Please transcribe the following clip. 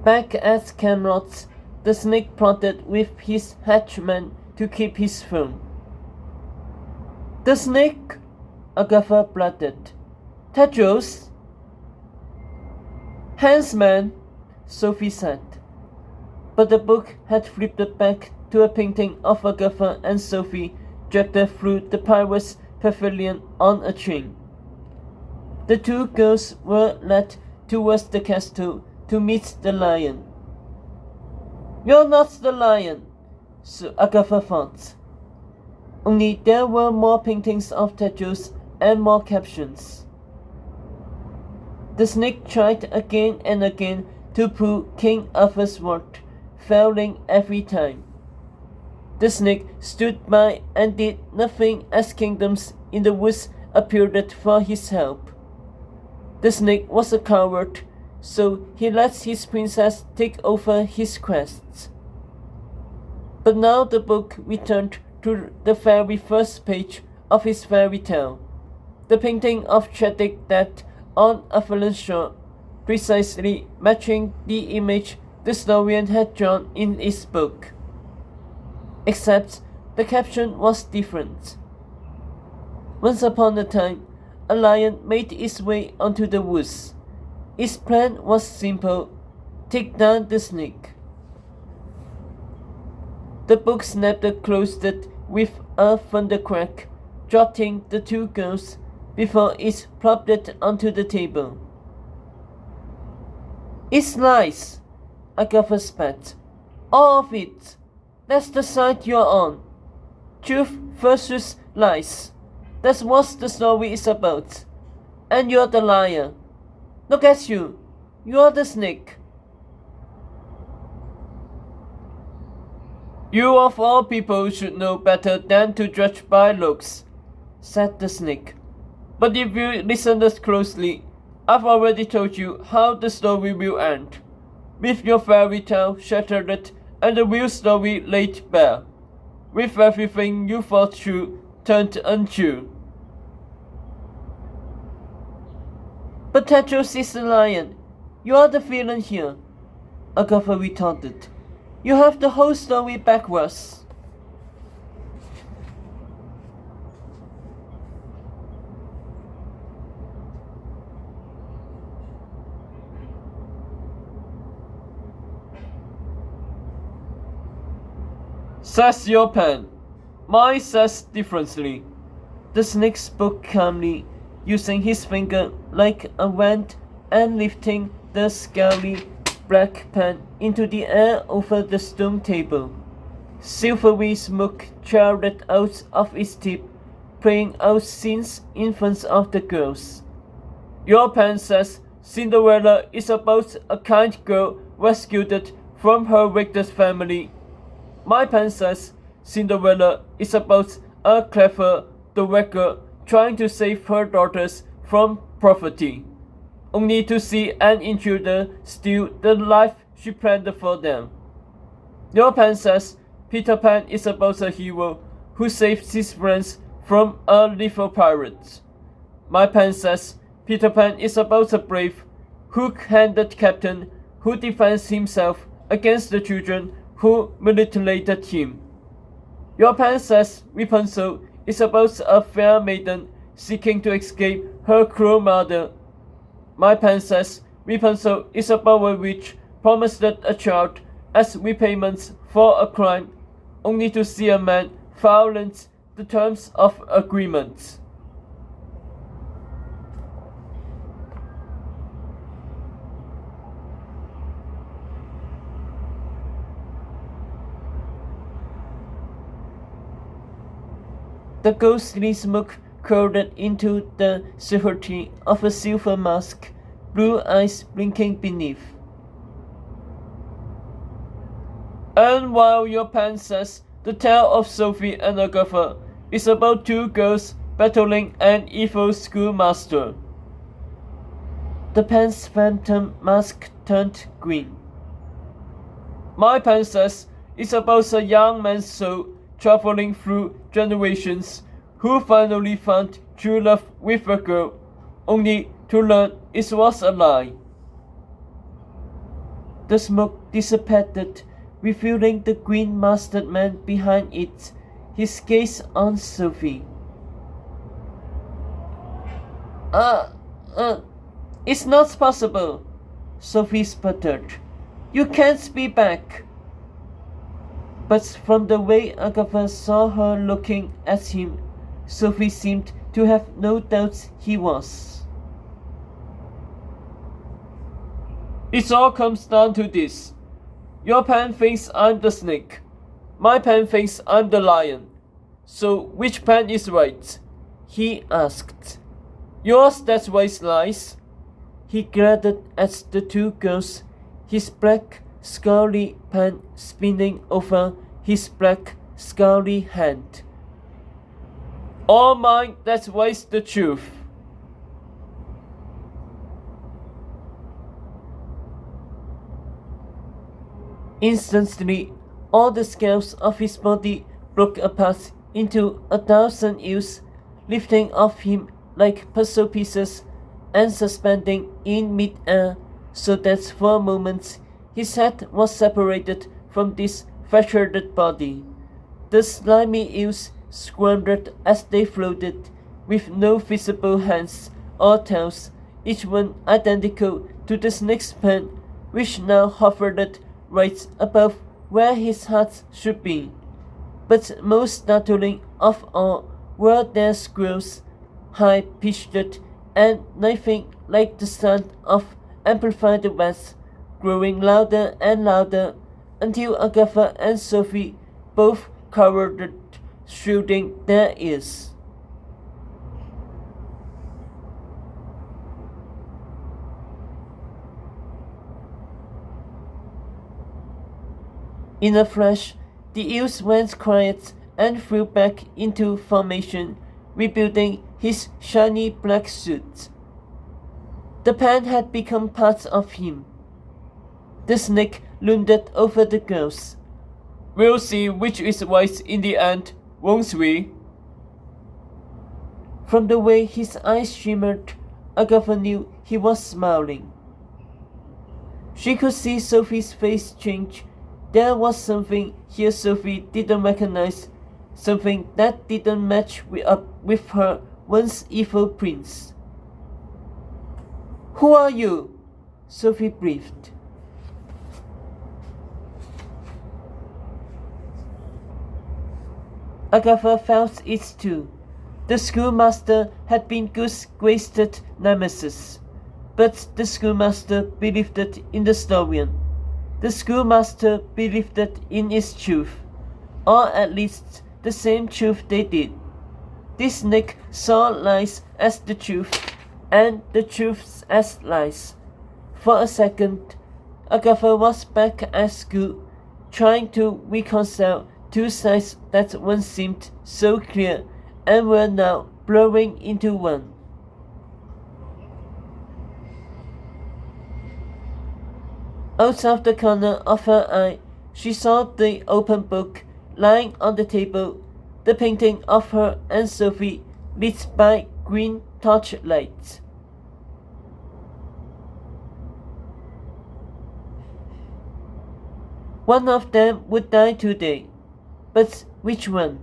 Back at Camelot, the snake plotted with his henchmen to keep his throne. "The snake?" Agatha blurted. "Tedros?" "Huntsman," Sophie said. But the book had flipped back to a painting of Agatha and Sophie dragged through the pirates' pavilion on a chain. The two girls were led towards the castle to meet the lion. "You're not the lion," so Agatha thought. Only there were more paintings of Tedros and more captions. The snake tried again and again to pull King Arthur's word, failing every time. The snake stood by and did nothing as kingdoms in the woods appeared for his help. The snake was a coward, so he let his princess take over his quests. But now the book returned to the very first page of his fairy tale, the painting of Chadic dead on a fallen shore, precisely matching the image the historian had drawn in his book. Except the caption was different. Once upon a time, a lion made its way onto the woods. Its plan was simple: take down the snake. The book snapped closed with a thundercrack, jolting the two girls before it plopped onto the table. "It's lies," Agatha spat. "All of it. That's the side you're on. Truth versus lies. That's what the story is about. And you're the liar. Look at you. You're the snake." "You of all people should know better than to judge by looks," said the snake. "But if you listened closely, I've already told you how the story will end, with your fairy tale shattered and the real story laid bare, with everything you thought true turned untrue." "But Tedros is the lion. You are the villain here," Agatha retorted. "You have the whole story backwards." "Says your pen. Mine says differently." The snake spoke calmly, using his finger like a wand and lifting the scaly black pen into the air over the stone table. Silvery smoke trailed out of its tip, playing out scenes in front of the girls. "Your pen says Cinderella is about a kind girl rescued from her wicked family. My pen says Cinderella is about a clever dowager trying to save her daughters from poverty, only to see an intruder steal the life she planned for them. Your pen says Peter Pan is about a hero who saves his friends from a lethal pirate. My pen says Peter Pan is about a brave, hook-handed captain who defends himself against the children who mutilated him. Your pen says Rapunzel is about a fair maiden seeking to escape her cruel mother. My pen says Rapunzel is about a witch promised a child as repayment for a crime, only to see a man violate the terms of agreement." The ghostly smoke curled into the silhouette of a silver mask, blue eyes blinking beneath. "And while your pen says the tale of Sophie and Agatha is about two girls battling an evil schoolmaster." The pen's phantom mask turned green. "My pen says it's about a young man's soul traveling through generations who finally found true love with a girl, only to learn it was a lie." The smoke dissipated, revealing the green-masked man behind it, his gaze on Sophie. It's not possible, Sophie sputtered. You can't be back. But from the way Agatha saw her looking at him, Sophie seemed to have no doubts he was. It all comes down to this. Your pen thinks I'm the snake. My pen thinks I'm the lion. So which pen is right? He asked. Yours, that's why it lies. He glared at the two girls, his black, scowly pen spinning over his black, scowly hand. All mine, that's why's the truth. Instantly, all the scales of his body broke apart into 1,000 ewes, lifting off him like puzzle pieces and suspending in mid-air, so that for a moment his head was separated from this fractured body. The slimy ewes squirmed as they floated, with no visible hands or tails, each one identical to the snake's pen, which now hovered right above where his heart should be. But most startling of all were their squeals, high-pitched and nothing like the sound of amplified bass, growing louder and louder until Agatha and Sophie both covered, shielding their ears. In a flash, the ewes went quiet and flew back into formation, rebuilding his shiny black suit. The pen had become part of him. The snake loomed over the girls. We'll see which is wise in the end, won't we? From the way his eyes shimmered, Agatha knew he was smiling. She could see Sophie's face change. There was something here Sophie didn't recognize, something that didn't match up with her once evil prince. Who are you? Sophie breathed. Agatha felt it too. The schoolmaster had been Goose-graced Nemesis, but the schoolmaster believed in the Storian. The schoolmaster believed in its truth, or at least the same truth they did. This snake saw lies as the truth, and the truths as lies. For a second, Agatha was back at school, trying to reconcile two sides that once seemed so clear and were now blurring into one. Out of the corner of her eye, she saw the open book lying on the table, the painting of her and Sophie lit by green torchlights. One of them would die today, but which one?